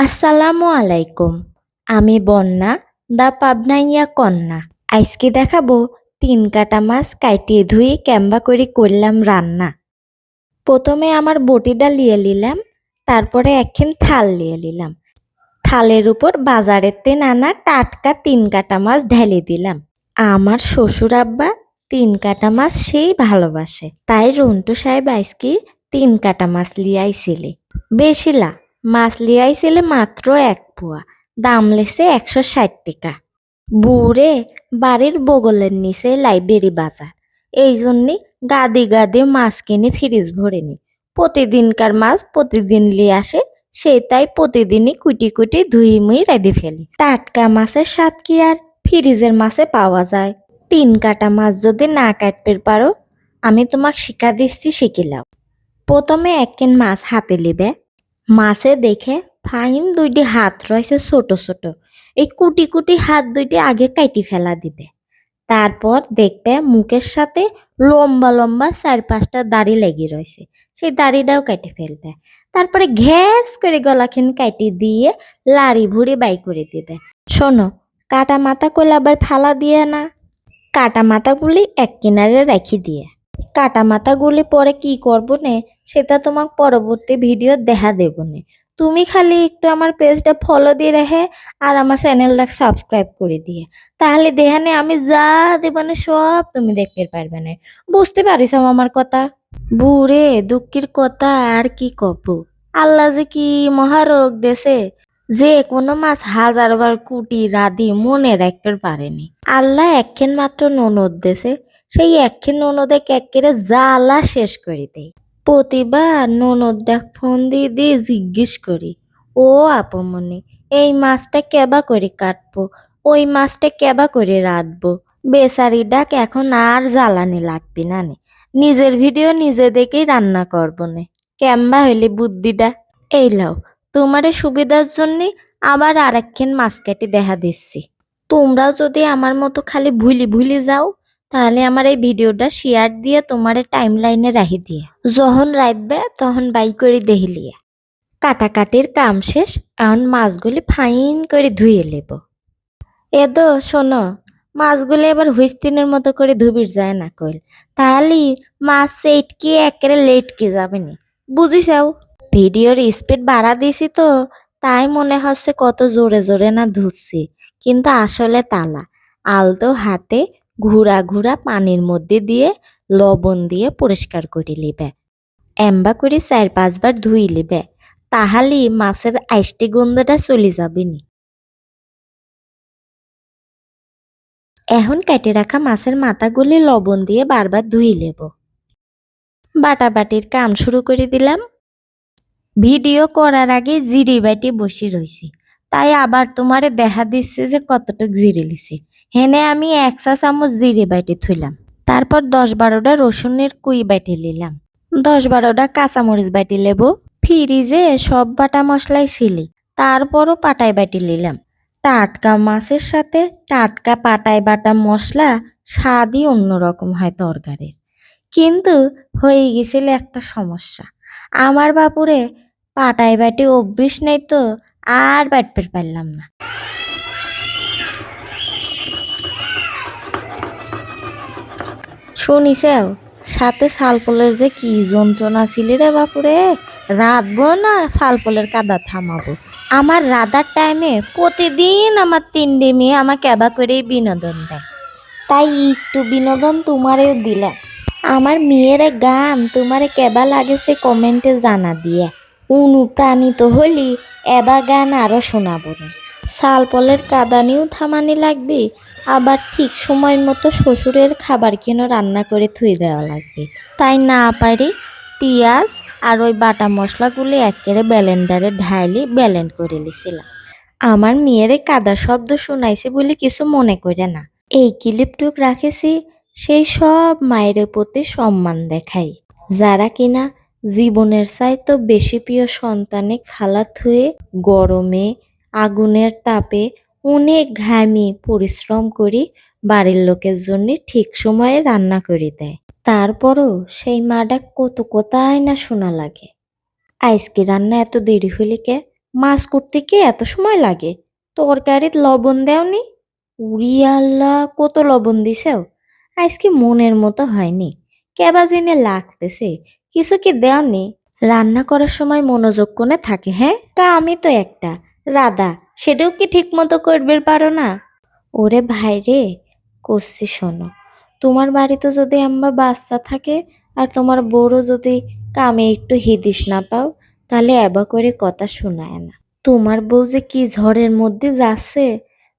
আসসালামু আলাইকুম। আমি বন্যা দা পাবনাইয়া কন্যা। আজকে দেখাবো 3 কাটা মাছ কাইটিয়ে ধুয়ে কেম্বা করে করলাম রান্না। প্রথমে আমার বটিটা লিয়ে নিলাম, তারপরে একখান থাল লিয়ে নিলাম। থালের উপর বাজারেতে নানা টাটকা 3 কাটা মাছ ঢেলে দিলাম। আমার শ্বশুর আব্বা 3 কাটা মাছ সেই ভালোবাসে, তাই রন্টু সাহেব আজকে 3 কাটা মাছ লিয়ে আইছিলে। বেশিলা মাছ লিয়ে আইছিলে মাত্র 1 পোয়া, দাম লেছে 160 টাকা। বুড়ে বাড়ির বগলের নিচে লাইব্রেরি বাজার, এই জন্যে গাদি গাদি মাছ কিনে ফ্রিজ ভরে নি। প্রতিদিনকার মাছ প্রতিদিন লিয়ে আসে, তাই প্রতিদিনই কুটি কুটি ধুই মুই রেঁধে ফেলি। টাটকা মাছের স্বাদ কি আর ফ্রিজের মাছে পাওয়া যায়? 3 কাটা মাছ যদি না কাটতে পারো, আমি তোমাক শিখা দিচ্ছি, শিখিলাও। প্রথমে একখান মাছ হাতে লিবে। মাছে দেখে ফাইন 2টি হাত রয়েছে ছোট ছোট, এই কুটি কুটি হাত 2টি আগে কাটি ফেলা দিবে। তারপর দেখবে মুখের সাথে লম্বা লম্বা 4-5টা দাড়ি লেগে রয়েছে, সেই দাড়িটাও কেটে ফেলবে। তারপরে ঘ্যাস করে গলাখান কাটি দিয়ে লাড়ি ভুড়ি বাই করে দিবে। শোনো, কাটা মাথা কইলে আবার ফালা দিয়ে না, কাটা মাথাগুলি এক কিনারে রেখে দিয়ে। কাটা মাথাগুলি পরে কি করবো নে সেটা তোমাক পরবর্তী ভিডিও দেখা দেবো নে। তুমি খালি একটু আমার পেজটা ফলো দিয়ে রেখে আর আমার চ্যানেলটা সাবস্ক্রাইব করে দিয়ে, তাহলে দেখানে আমি যা দেবানে সব তুমি দেখতে পারবে না। বুঝতে পারিস আমার কথা? বুড়ে দুঃখের কথা আর কি কব, আল্লাহ যে কি মহারোগ দেশে, যে কোনো মাছ 1000বার কুটি রাধি মনে রাখতে পারেনি। আল্লাহ একখান মাত্র ননদ দেশে, সেই একখান ননদে কেকেরে জ্বালা শেষ করে দেয়। প্রতিবার ননদ দেখ ফোন দিয়ে দিয়ে জিজ্ঞেস করি, ও আপমনি এই মাছটা কেবা করে কাটবো, ওই মাছটা কেবা করে রাঁধবো। বেচারি ডাক এখন আর জ্বালানি লাগবে না নে, নিজের ভিডিও নিজে দেখেই রান্না করবো নে। কেম্বা হইলে বুদ্ধিটা এই লাও, তোমারে সুবিধার জন্যে আবার আরেকখান মাছ কেটে দেখা দিচ্ছি। তোমরাও যদি আমার মতো খালি ভুলি ভুলি যাও, তাহলে আমার এই ভিডিওটা শেয়ার দিয়ে তোমারে টাইম লাইনে রাখি দিয়ে, যখন রাখবে তখন বাই করে দেখিলিয়ে। কাটাকাটির কাম শেষ, এখন মাছগুলি ফাইন করে ধুয়ে নেব। এদো শোনো, মাছগুলি এবার হুইস্তিনের মতো করে ধুবির যায় না কইল, তাহলে মাছ সেইটকে একেবারে লেটকে যাবে নি, বুঝিসাও? ভিডিওর স্পিড বাড়া দিছি তো, তাই মনে হচ্ছে কত জোরে জোরে না ধুচ্ছি, কিন্তু আসলে তালা আলতো হাতে ঘুরা ঘুরা পানির মধ্যে দিয়ে লবণ দিয়ে পরিষ্কার করে লিবে। এম্বা করে 4-5 বার ধুই লিবে, তাহলে মাছের আইষ্টি গন্ধটা চলে যাবে নি। এখন কেটে রাখা মাছের মাথাগুলি লবণ দিয়ে বারবার ধুই নেব। বাটাবাটির কাম শুরু করে দিলাম। ভিডিও করার আগে জিরি বাটি বসে রয়েছি, তাই আবার তোমারে দেখা দিচ্ছে যে কতটুক জিরে লিছি। হেনে আমি 1 চা চামচ জিরে বাটি থইলাম। তারপর 10-12টা রসুনের কুই বাটি নিলাম, 10-12টা কাঁচামরিচ বাটি লেবো। ফ্রিজে সব বাটা মশলাই ছিলি, তারপরও পাটায় বাটি নিলাম। টাটকা মাছের সাথে টাটকা পাটায় বাটা মশলা স্বাদই অন্যরকম হয় তরকারির। কিন্তু হয়ে গেছিল একটা সমস্যা, আমার বাপুরে পাটায় বাটি অভ্যিস নেই তো, আর বাটতে পারলাম না। শুনিসেও, সাথে শালপলের যে কি যন্ত্রণা ছিল রে বাপুরে, রাঁধবো না শালপলের কাদা থামাবো। আমার রাধার টাইমে প্রতিদিন আমার 3টে মেয়ে আমাকে কেবা করেই বিনোদন দেয়, তাই একটু বিনোদন তোমারেও দিলাম। আমার মেয়ের গান তোমারে কেবা লাগেছে কমেন্টে জানা দিয়ে, অনুপ্রাণিত হলি এবা গান আরো শোনাবো না। শালপলের কাদানিও থামানি লাগবে, আবার ঠিক সময় মতো শ্বশুরের খাবার কেন রান্না করে থুই দেওয়া লাগবে। তাই না পারি পেঁয়াজ আর ওই বাটা মশলাগুলি একেবারে ব্লেন্ডারে ঢাইলি ব্লেন্ড করে লিছিলাম। আমার মেয়েরে কাদা শব্দ শোনাইছি বলে কিছু মনে করে না। এই ক্লিপটুক রাখেছি সেই সব মায়ের প্রতি সম্মান দেখাই, যারা কিনা জীবনের চাইতো বেশি প্রিয় সন্তানে খালা থুয়ে গরমে আগুনের তাপে অনেক ঘামি পরিশ্রম করি বাড়ির লোকের জন্য ঠিক সময়ে রান্না করে দেয়। তারপরও সেই মাডা কত কথাই না শোনা লাগে। আজকে রান্না এত দেরি হইলে কে? মাছ করতে কি এত সময় লাগে? তরকারিত লবণ দেওনি? উড়ি আল্লাহ, কত লবণ দিছেও? আজকে মনের মতো হয়নি, কেবা জেনে লাগতেছে। কিছু কি দেওনি? রান্না করার সময় মনোযোগ কোনে থাকে, হ্যাঁ? তা আমি তো একটা রাধা, সেটাও কি ঠিক মতো করবে পারো না? ওরে ভাই রে, কষছি শোনো, তোমার বাড়িতে যদি আম্মা বাচ্চা থাকে আর তোমার বউরও যদি কামে একটু হিদিস না পাও, তাহলে এবা করে কথা শোনায় না। তোমার বউ যে কি ঝড়ের মধ্যে যাচ্ছে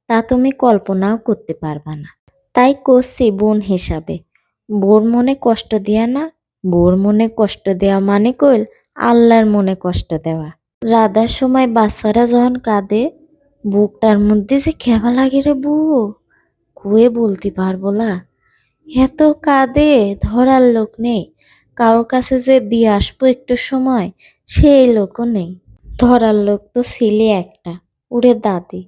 তা তুমি কল্পনাও করতে পারবা না। তাই করছি বোন হিসাবে, বোর মনে কষ্ট দিয়া না। বোর মনে কষ্ট দেওয়া মানে কইল আল্লাহর মনে কষ্ট দেওয়া। রাধার সময় বাচ্চারা যখন কাঁদে, বুকটার মধ্যে যে খেবা লাগে রে বউ, কুয়ে বলতে পারবো না। এত কাঁদে, ধরার লোক নেই। কারো কাছে যে দিয়ে আসবো একটু সময়, সেই লোকও নেই। ধরার লোক তো ছিলে একটা, ওরে দাদি,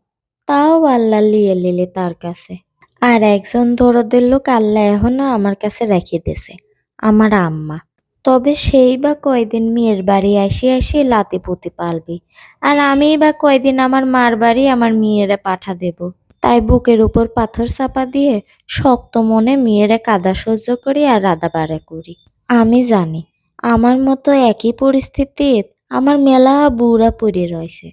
তাও আল্লাহ লিয়ে লিলে তার কাছে। আর একজন দরদের লোক আল্লাহ এখনো আমার কাছে রেখে দিছে, আমার আম্মা। তবে সেই বা কয়দিন মেয়ের বাড়ি আসি আসি লাতি পুতি পালবি, আর আমিই বা কয়দিন আমার মার বাড়ি আমার মেয়েরা পাঠা দেব। তাই বুকের উপর পাথর চাপা দিয়ে শক্ত মনে মেয়েরা কাদা সহ্য করি আর রাধা বাড়া করি। আমি জানি আমার মতো একই পরিস্থিতির আমার মেলা বুড়া পড়ে রয়েছে।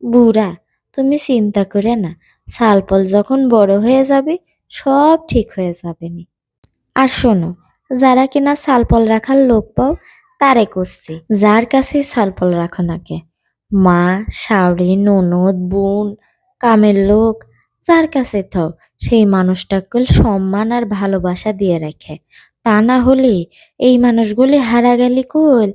বুড়া, তুমি চিন্তা করে না, সালপল যখন বড় হয়ে যাবে সব ঠিক হয়ে যাবে নি। আর শোনো, যারা কিনা সালপল রাখার লোক পাও তারে করছি, যার কাছে সালপল রাখো নাকে, মা, শাওড়ি, ননদ, বোন, কামের লোক, যার কাছে থাও, সেই মানুষটাকে সম্মান আর ভালোবাসা দিয়ে রাখে। তা না হলে এই মানুষগুলি হারা গেলি কল,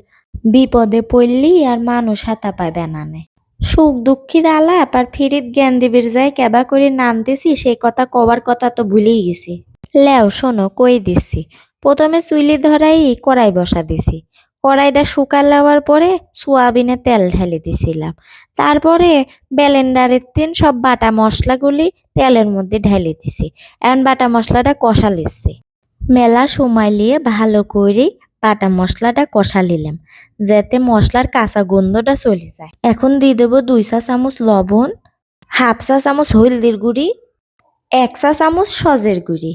বিপদে পড়লি আর মানুষ হাতা পায় বেনানে। সুখ দুঃখের আলাপ আর ফিরিত জ্ঞান দেবের যায় কেবা করে নানতেছি, সেই কথা কবার কথা তো ভুলেই গেছি। লেও শোনো, কই দিছি। প্রথমে চুইলি ধরাই কড়াই বসা দিছি। কড়াইটা শুকা যাওয়ার পরে সোয়াবিনে তেল ঢেলে দিছিলাম। তারপরে ব্লেন্ডারের সব বাটা মশলাগুলি তেলের মধ্যে ঢেলে দিছি। এখন বাটা মশলাটা কষা লিচ্ছি। মেলা সময় নিয়ে ভালো করে বাটা মশলাটা কষা নিলাম, যাতে মশলার কাঁচা গন্ধটা চলে যায়। এখন দিয়ে দেবো 2 চা চামচ লবণ, হাফ চা চামচ হলদির গুঁড়ি, 1 চা চামচ সজের গুঁড়ি।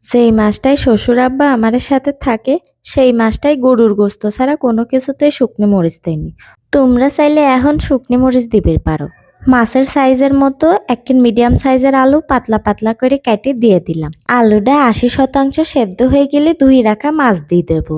সেই মাছটাই শ্বশুর আব্বা আমার সাথে থাকে, সেই মাছটাই গরুর গোস্ত ছাড়া কোনো কিছুতে শুকনো মরিচ দেয়নি। তোমরা চাইলে এখন শুকনো মরিচ দিবে পারো। মাছের সাইজের মতো একদিন মিডিয়াম সাইজের আলু পাতলা পাতলা করে কেটে দিয়ে দিলাম। আলুটা 80% সেদ্ধ হয়ে গেলে ধুই রাখা মাছ দিয়ে দেব।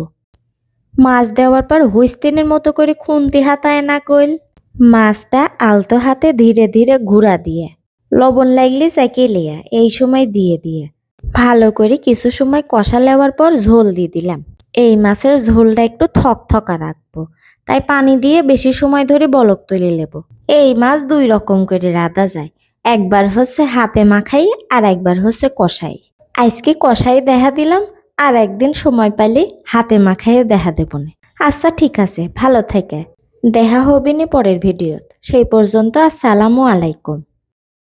মাছ দেওয়ার পর হুইস্তিনের মতো করে খুন্তি হাতায় না কইল, মাছটা আলতো হাতে ধীরে ধীরে ঘুরা দিয়ে লবণ লাগলে চেকে লিয়া এই সময় দিয়ে দিয়ে ভালো করে কিছু সময় কষা নেওয়ার পর ঝোল দিয়ে দিলাম। এই মাছের ঝোলটা একটু থকথকা রাখবো, তাই পানি দিয়ে বেশি সময় ধরে বলক তুলে নেব। এই মাছ 2 রকম করে রাঁধা যায়, একবার হচ্ছে হাতে মাখাই আর একবার হচ্ছে কষাই। আজকে কষাই দেখা দিলাম, আর একদিন সময় পাইলে হাতে মাখাইও দেখা দেব না। আচ্ছা ঠিক আছে, ভালো থেকে দেখা হবে নি পরের ভিডিওত। সেই পর্যন্ত আসসালামু আলাইকুম।